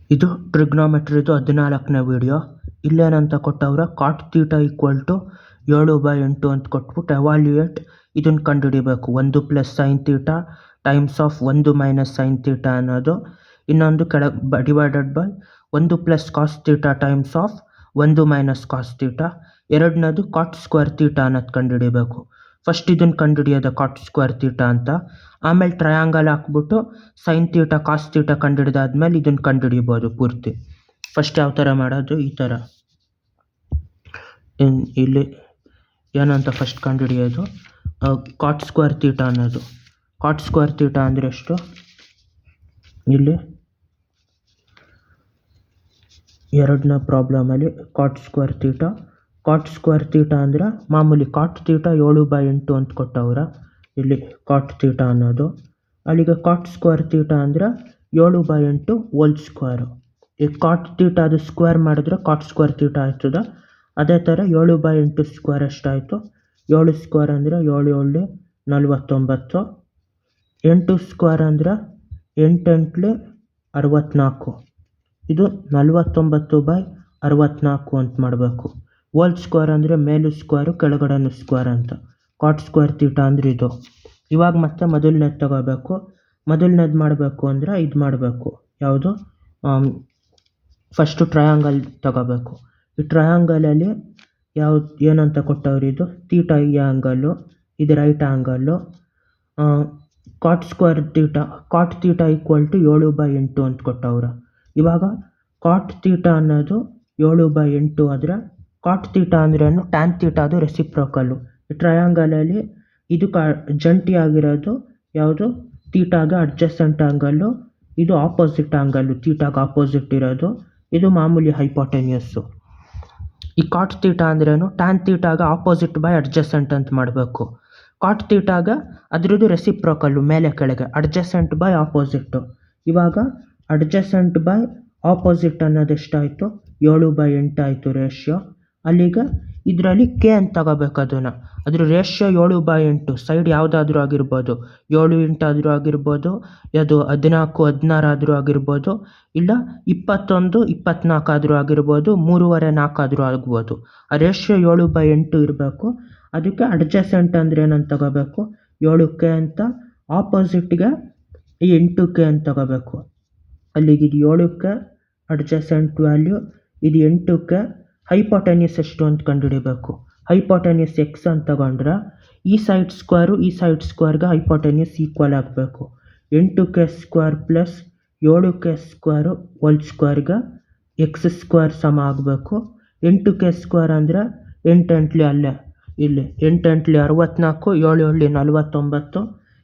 ಇದು ಟ್ರಿಗ್ನೋಮೆಟ್ರಿದು 14ನೇ ವಿಡಿಯೋ. ಇಲ್ಲೇನಂತ ಕೊಟ್ಟವ್ರೆ, ಕಾಟ್ theta equal to 7/8 ಅಂತ ಕೊಟ್ಬಿಟ್ಟು ಎವಾಲ್ಯೂಯೇಟ್ ಇದನ್ನು ಕಂಡುಹಿಡಿಬೇಕು. 1 + sin theta times of 1 - sin theta ಅನ್ನೋದು, ಇನ್ನೊಂದು divided by 1 + cos theta times of 1 - cos theta. ಎರಡನೇದು ಕಾಟ್ ಸ್ಕ್ವೇರ್ ಥೀಟಾ ಅನ್ನೋದು ಕಂಡುಹಿಡಿಬೇಕು. ಫಸ್ಟ್ ಇದನ್ನು ಕಂಡುಹಿಡಿಯೋದು ಕಾಟ್ ಸ್ಕ್ವೇರ್ ಥೀಟಾ ಅಂತ, ಆಮೇಲೆ ಟ್ರಯಾಂಗಲ್ ಹಾಕ್ಬಿಟ್ಟು ಸೈನ್ ಥೀಟಾ ಕಾಸ್ ಥೀಟಾ ಕಂಡುಹಿಡಿದಾದ್ಮೇಲೆ ಇದನ್ನು ಕಂಡುಹಿಡಿಬೋದು ಪೂರ್ತಿ. ಫಸ್ಟ್ ಯಾವ ಥರ ಮಾಡೋದು, ಈ ಥರ ಇಲ್ಲಿ ಏನಂತ ಫಸ್ಟ್ ಕಂಡುಹಿಡಿಯೋದು, ಕಾಟ್ ಸ್ಕ್ವೇರ್ ಥೀಟಾ ಅನ್ನೋದು. ಕಾಟ್ ಸ್ಕ್ವೇರ್ ಥೀಟಾ ಅಂದರೆ ಎಷ್ಟು, ಇಲ್ಲಿ ಎರಡನೇ ಪ್ರಾಬ್ಲಮಲ್ಲಿ cot square theta. Cot square theta ಅಂದರೆ ಮಾಮೂಲಿ ಕಾಟ್ ಥೀಟಾ 7/8 ಅಂತ ಕೊಟ್ಟವ್ರ, ಇಲ್ಲಿ ಕಾಟ್ ಥೀಟಾ ಅನ್ನೋದು. ಅಲ್ಲಿಗೆ ಕಾಟ್ ಸ್ಕ್ವೇರ್ ಥೀಟಾ ಅಂದರೆ 7/8 ಹೋಲ್ ಸ್ಕ್ವೇರು. ಈ ಕಾಟ್ ಥೀಟಾದು ಸ್ಕ್ವೇರ್ ಮಾಡಿದ್ರೆ ಕಾಟ್ ಸ್ಕ್ವೇರ್ ಥೀಟಾ ಆಯ್ತದ. ಅದೇ ಥರ 7/8 ಸ್ಕ್ವೇರ್ ಎಷ್ಟಾಯಿತು, 7 ಸ್ಕ್ವೇರ್ ಅಂದರೆ 7 7 49, 8 ಸ್ಕ್ವೇರ್ ಅಂದರೆ 8 8 64. ಇದು 49/64 ಅಂತ ಮಾಡಬೇಕು. ಹೋಲ್ ಸ್ಕ್ವೇರ್ ಅಂದರೆ ಮೇಲೂ ಸ್ಕ್ವೇರು ಕೆಳಗಡೆನೂ ಸ್ಕ್ವೇರ್ ಅಂತ. ಕಾಟ್ ಸ್ಕ್ವೇರ್ ಥೀಟಾ ಅಂದರೆ ಇದು. ಇವಾಗ ಮತ್ತೆ ಮೊದಲನೇದು ತಗೋಬೇಕು. ಮೊದಲನೇದು ಮಾಡಬೇಕು ಅಂದರೆ ಇದು ಮಾಡಬೇಕು, ಯಾವುದು, ಫಸ್ಟು ಟ್ರಯಾಂಗಲ್ ತಗೋಬೇಕು. ಈ ಟ್ರಯಾಂಗಲಲ್ಲಿ ಏನಂತ ಕೊಟ್ಟವ್ರು, ಇದು ಥೀಟಾ ಈ ಆ್ಯಂಗಲ್ಲು, ಇದು right angle. Cot square theta, cot theta equal to 7/8 ಅಂತ ಕೊಟ್ಟವ್ರು. ಇವಾಗ ಕಾಟ್ ಥೀಟಾ ಅನ್ನೋದು 7/8 ಆದರೆ ಕಾಟ್ ಥೀಟಾ ಅಂದ್ರೇನು, ಟ್ಯಾನ್ ಥೀಟಾದು ರೆಸಿಪ್ರೋಕಲ್ಲು. ಈ ಟ್ರಯಾಂಗಲಲ್ಲಿ ಇದು ಜಂಟಿ ಆಗಿರೋದು ಯಾವುದು, ಥೀಟಾಗೆ ಅಡ್ಜಸೆಂಟ್ ಆ್ಯಂಗಲ್ಲು, ಇದು ಆಪೋಸಿಟ್ ಆ್ಯಂಗಲ್ಲು, ಥೀಟಾಗೆ ಆಪೋಸಿಟ್ ಇರೋದು, ಇದು ಮಾಮೂಲಿ ಹೈಪೋಟೆನ್ಯೂಸ್ಸು. ಈ ಕಾಟ್ ಥೀಟಾ ಅಂದ್ರೇನು, ಟ್ಯಾನ್ ಥೀಟಾಗೆ ಆಪೋಸಿಟ್ ಬೈ ಅಡ್ಜಸೆಂಟ್ ಅಂತ ಮಾಡಬೇಕು. ಕಾಟ್ ಥೀಟಾಗೆ ಅದ್ರದ್ದು ರೆಸಿಪ್ರೋಕಲ್ಲು, ಮೇಲೆ ಕೆಳಗೆ, ಅಡ್ಜಸೆಂಟ್ ಬೈ ಆಪೋಸಿಟ್ಟು. ಇವಾಗ ಅಡ್ಜಸೆಂಟ್ ಬೈ ಆಪೋಸಿಟ್ ಅನ್ನೋದು ಎಷ್ಟಾಯಿತು, 7/8 ಆಯಿತು ರೇಷ್ಯೋ. ಅಲ್ಲಿಗೆ ಇದರಲ್ಲಿ ಕೆ ಅಂತ ತಗೋಬೇಕು ಅದನ್ನು. ಅದ್ರ ರೇಷ್ಯೋ 7/8, ಸೈಡ್ ಯಾವುದಾದ್ರೂ ಆಗಿರ್ಬೋದು, 7 8 ಆದರೂ ಆಗಿರ್ಬೋದು, ಅದು 14 16 ಆದರೂ ಆಗಿರ್ಬೋದು, ಇಲ್ಲ 21 24 ಆದರೂ ಆಗಿರ್ಬೋದು, 3/4 4 ಆದರೂ ಆಗ್ಬೋದು. ಆ ರೇಷ್ಯೋ 7/8 ಇರಬೇಕು. ಅದಕ್ಕೆ ಅಡ್ಜಸೆಂಟ್ ಅಂದರೆ ಏನಂತ ತಗೋಬೇಕು, 7K ಅಂತ, ಆಪೋಸಿಟ್ಗೆ 8K ಅಂತ ತಗೋಬೇಕು. ಅಲ್ಲಿಗೆ ಇದು 7K ಅಡ್ಜಸೆಂಟ್ ವ್ಯಾಲ್ಯೂ, ಇದು 8K. ಹೈಪೋಟೆನ್ಯೂಸ್ ಎಷ್ಟು ಅಂತ ಕಂಡುಹಿಡಿಬೇಕು. ಹೈಪೋಟೆನ್ಯೂಸ್ ಎಕ್ಸ್ ಅಂತ ತಗೊಂಡ್ರೆ ಈ ಸೈಡ್ ಸ್ಕ್ವೇರು ಈ ಸೈಡ್ ಸ್ಕ್ವೇರ್ಗೆ ಹೈಪೋಟೆನ್ಯೂಸ್ ಈಕ್ವಲ್ ಆಗಬೇಕು. 8K square plus 7K square whole ಸ್ಕ್ವೇರ್ಗೆ ಎಕ್ಸ್ ಸ್ಕ್ವೇರ್ ಸಮ ಆಗಬೇಕು. 8K ಸ್ಕ್ವೇರ್ ಅಂದರೆ 8 8 ಅಲ್ಲೇ, ಇಲ್ಲಿ 8 8 64, 7 7 49,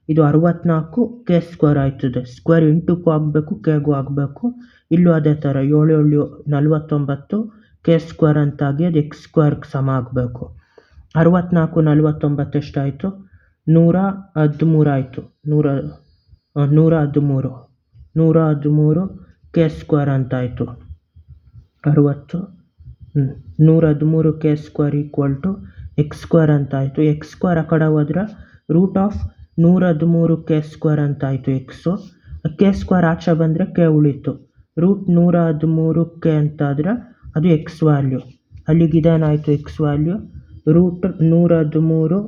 ಇದು 64 K ಸ್ಕ್ವೇರ್ ಆಯ್ತದೆ. ಸ್ಕ್ವೇರ್ 8ಕ್ಕೂ ಆಗಬೇಕು, Kಗೂ ಆಗಬೇಕು. ಇಲ್ಲೂ ಅದೇ ಥರ 7 7 49 K ಸ್ಕ್ವೇರ್ ಅಂತಾಗಿ ಅದು ಎಕ್ಸ್ ಸ್ಕ್ವೇರ್ಗೆ ಸಮ ಆಗಬೇಕು. 64 49 ಎಷ್ಟಾಯಿತು, 113 ಆಯಿತು. 113 K ಸ್ಕ್ವೇರ್ ಅಂತಾಯಿತು. 113 K square equal to x square ಅಂತಾಯಿತು. ಎಕ್ಸ್ ಸ್ಕ್ವೇರ್ ಆ ಕಡೆ ಹೋದ್ರೆ √113 K ಸ್ಕ್ವೇರ್ ಅಂತಾಯಿತು ಎಕ್ಸು. K ಸ್ಕ್ವೇರ್ ಆಚೆ ಬಂದರೆ K ಉಳಿತು. √113 K ಅಂತಾದರೆ ಅದು ಎಕ್ಸ್ ವ್ಯಾಲ್ಯೂ. ಅಲ್ಲಿಗೆ ಇದೇನಾಯಿತು, ಎಕ್ಸ್ ವ್ಯಾಲ್ಯೂ √113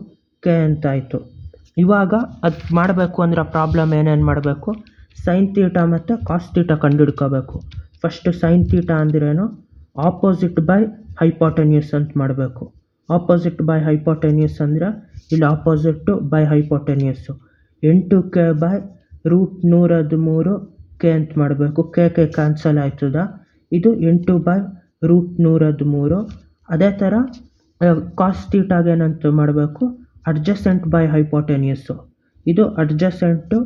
K ಅಂತಾಯಿತು. ಇವಾಗ ಅದು ಮಾಡಬೇಕು ಅಂದರೆ ಆ ಪ್ರಾಬ್ಲಮ್ ಏನೇನು ಮಾಡಬೇಕು, ಸೈನ್ ಥೀಟಾ ಮತ್ತು ಕಾಸ್ ಥೀಟಾ ಕಂಡುಹಿಡ್ಕೋಬೇಕು. ಫಸ್ಟು ಸೈನ್ ಥೀಟಾ ಅಂದ್ರೇನು, ಆಪೋಸಿಟ್ ಬೈ ಹೈಪೋಟೆನ್ಯೂಸ್ ಅಂತ ಮಾಡಬೇಕು. ಆಪೋಸಿಟ್ ಬೈ ಹೈಪೋಟೆನ್ಯೂಸ್ ಅಂದರೆ ಇಲ್ಲಿ opposite by hypotenuse. 8K by √113 K ಅಂತ ಮಾಡಬೇಕು. K ಕ್ಯಾನ್ಸಲ್ ಆಯ್ತದ. ಇದು 8/√113. ಅದೇ ಥರ ಕಾಸ್ ಥೀಟಾಗೆ ಏನಂತ ಮಾಡಬೇಕು, ಅಡ್ಜಸೆಂಟ್ ಬೈ ಹೈಪೋಟೆನ್ಯೂಸು. ಇದು ಅಡ್ಜಸೆಂಟು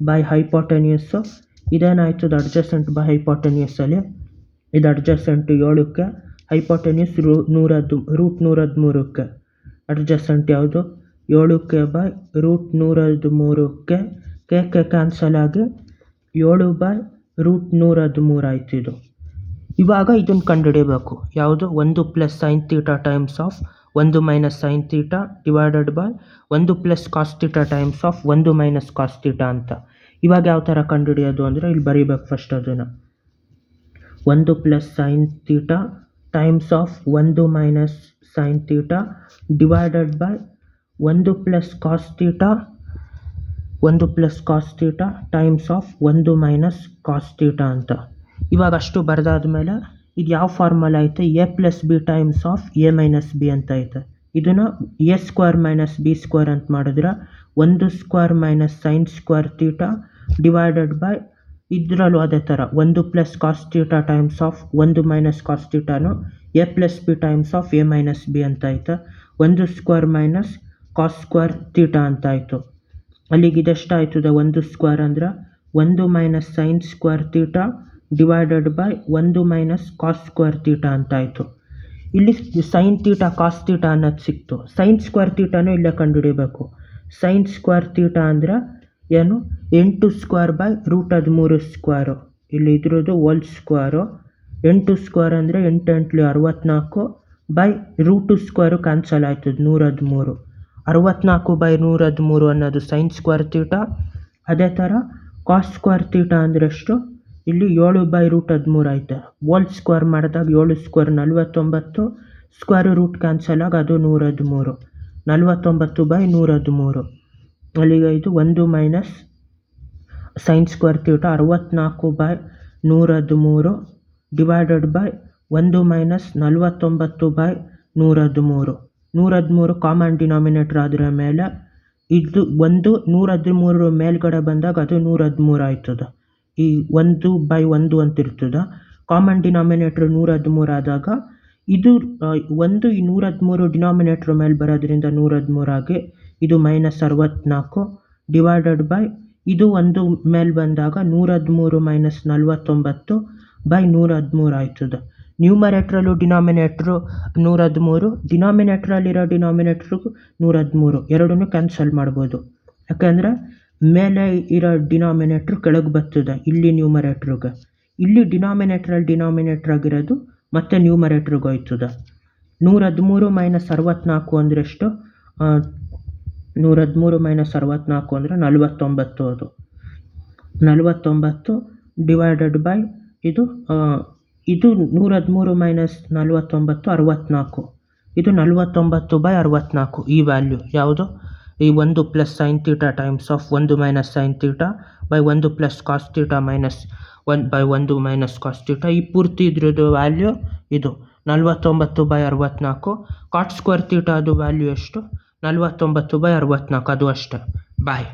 ಬೈ ಹೈಪೋಟೆನ್ಯೂಸು. ಇದೇನಾಯ್ತದ ಅಡ್ಜಸೆಂಟ್ ಬೈ ಹೈಪೋಟೆನ್ಯೂಸಲ್ಲಿ, ಇದು ಅಡ್ಜಸೆಂಟು 7K, ಹೈಪೋಟೆನ್ಯೂಸ್ √113. ಅಡ್ಜಸೆಂಟ್ ಯಾವುದು, 7K ಬೈ √113. K ಕ್ಯಾನ್ಸಲ್ ಆಗಿ 7/√113 ಆಯ್ತು ಇದು. ಇವಾಗ ಇದನ್ನು ಕಂಡುಹಿಡಿಬೇಕು, ಯಾವುದು, 1 + sin theta times of 1 - sin theta divided by 1 + cos theta times of 1 - cos theta ಅಂತ. ಇವಾಗ ಯಾವ ಥರ ಕಂಡುಹಿಡಿಯೋದು ಅಂದರೆ ಇಲ್ಲಿ ಬರೀಬೇಕು ಫಸ್ಟ್ ಅದನ್ನು. 1 plus sine theta times of 1 minus sine theta divided by 1 plus cos theta 1 plus cos theta times of 1 minus cos theta ಅಂತ. ಇವಾಗ ಅಷ್ಟು ಬರೆದಾದ್ಮೇಲೆ ಇದು ಯಾವ ಫಾರ್ಮುಲಾ ಐತೆ, A plus B times of A minus B ಅಂತ ಐತೆ. ಇದನ್ನು A square minus B square ಅಂತ ಮಾಡಿದ್ರೆ 1 square minus sine square theta divided by ಇದರಲ್ಲೂ ಅದೇ ಥರ 1 plus cos theta times of 1 minus cos ತೀಟಾನು A plus B times of A minus B ಅಂತ ಆಯ್ತು. 1 square minus cos square theta ಅಂತ ಆಯಿತು. ಅಲ್ಲಿಗೆ ಇದೆಷ್ಟು ಆಯ್ತದೆ, 1 ಸ್ಕ್ವೇರ್ ಅಂದ್ರೆ 1 minus sine square theta divided by 1 minus cos square theta ಅಂತ ಆಯಿತು. ಇಲ್ಲಿ ಸೈನ್ ತೀಟಾ ಕಾಸ್ ತೀಟಾ ಅನ್ನೋದು ಸಿಕ್ತು. ಸೈನ್ ಸ್ಕ್ವೇರ್ ತೀಟಾನು ಇಲ್ಲೇ ಕಂಡುಹಿಡಿಬೇಕು. ಸೈನ್ ಸ್ಕ್ವೇರ್ ತೀಟಾ ಅಂದ್ರೆ ಏನು, 8 ಸ್ಕ್ವೇರ್ ಬೈ ರೂಟ್ 3 ಸ್ಕ್ವೇರು. ಇಲ್ಲಿ ಇದ್ರದ್ದು ಹೋಲ್ ಸ್ಕ್ವೇರು. 8 ಸ್ಕ್ವೇರ್ ಅಂದರೆ 8 8 64 ಬೈ ರೂಟು ಸ್ಕ್ವೇರು ಕ್ಯಾನ್ಸಲ್ ಆಯ್ತದೆ 113. 64 ಬೈ 113 ಅನ್ನೋದು ಸೈನ್ ಸ್ಕ್ವೇರ್ ತೀಟಾ. ಅದೇ ಥರ ಕಾಸ್ ಸ್ಕ್ವೇರ್ ತೀಟಾ ಅಂದರೆ ಎಷ್ಟು, ಇಲ್ಲಿ 7 ಬೈ ರೂಟ್ 13 ಐತೆ. ಹೋಲ್ ಸ್ಕ್ವೇರ್ ಮಾಡಿದಾಗ 7 ಸ್ಕ್ವೇರ್ 49, ಸ್ಕ್ವೇರ್ ರೂಟ್ ಕ್ಯಾನ್ಸಲ್ ಆಗಿ ಅದು 113. 49 ಬೈ 113 ಅಲ್ಲಿಗೆ ಇದು 1 minus sine square theta 64 by 113 divided by 1 minus 49 by 113. 113 common denominator ಅದರ ಮೇಲೆ ಇದು 113 ಮೇಲ್ಗಡೆ ಬಂದಾಗ ಅದು 113 ಆಯ್ತದೆ. ಈ 1 ಬೈ 1 ಅಂತ ಇರ್ತದೆ. ಕಾಮನ್ ಡಿನಾಮಿನೇಟರ್ 113 ಆದಾಗ ಇದು 1 ಈ 113 ಡಿನಾಮಿನೇಟರ್ ಮೇಲೆ ಬರೋದ್ರಿಂದ 113 ಆಗಿ ಇದು ಮೈನಸ್ 64 ಡಿವೈಡೆಡ್ ಬೈ ಇದು 1 ಮೇಲೆ ಬಂದಾಗ 113 ಮೈನಸ್ 49 ಬೈ 113 ಆಯ್ತದೆ. ನ್ಯೂಮರೇಟ್ರಲ್ಲೂ ಡಿನಾಮಿನೇಟ್ರು 113, ಡಿನಾಮಿನೇಟ್ರಲ್ಲಿರೋ ಡಿನಾಮಿನೇಟ್ರಿಗೂ 113 ಎರಡನ್ನೂ ಕ್ಯಾನ್ಸಲ್ ಮಾಡ್ಬೋದು. ಯಾಕೆಂದರೆ ಮೇಲೆ ಇರೋ ಡಿನಾಮಿನೇಟ್ರ್ ಕೆಳಗೆ ಬರ್ತದೆ ಇಲ್ಲಿ ನ್ಯೂಮರೇಟ್ರಿಗೆ. ಇಲ್ಲಿ ಡಿನಾಮಿನೇಟ್ರ್ ಆಗಿರೋದು ಮತ್ತೆ ನ್ಯೂಮರೇಟ್ರಿಗೆ ಹೋಯ್ತದೆ. 113 ಮೈನಸ್ 64 ಅಂದರೆ ಎಷ್ಟು, 113 ಮೈನಸ್ 64 ಅಂದರೆ 49. ಅದು 49 ಡಿವೈಡೆಡ್ ಬೈ ಇದು 113 ಮೈನಸ್ 49 64. ಇದು 49 ಬೈ 64. ಈ ವ್ಯಾಲ್ಯೂ ಯಾವುದು, ಈ 1 plus sine theta times of 1 minus sine theta by 1 plus cos theta minus 1 by 1 minus cos theta. ಈ ಪೂರ್ತಿ ಇದ್ರದ್ದು ವ್ಯಾಲ್ಯೂ ಇದು 49 ಬೈ 64. ಕಾಟ್ ಸ್ಕ್ವೇರ್ ತೀಟಾ ಅದು ವ್ಯಾಲ್ಯೂ ಎಷ್ಟು, 49 ಬೈ 64. ಅದು ಅಷ್ಟೇ. ಬಾಯ್.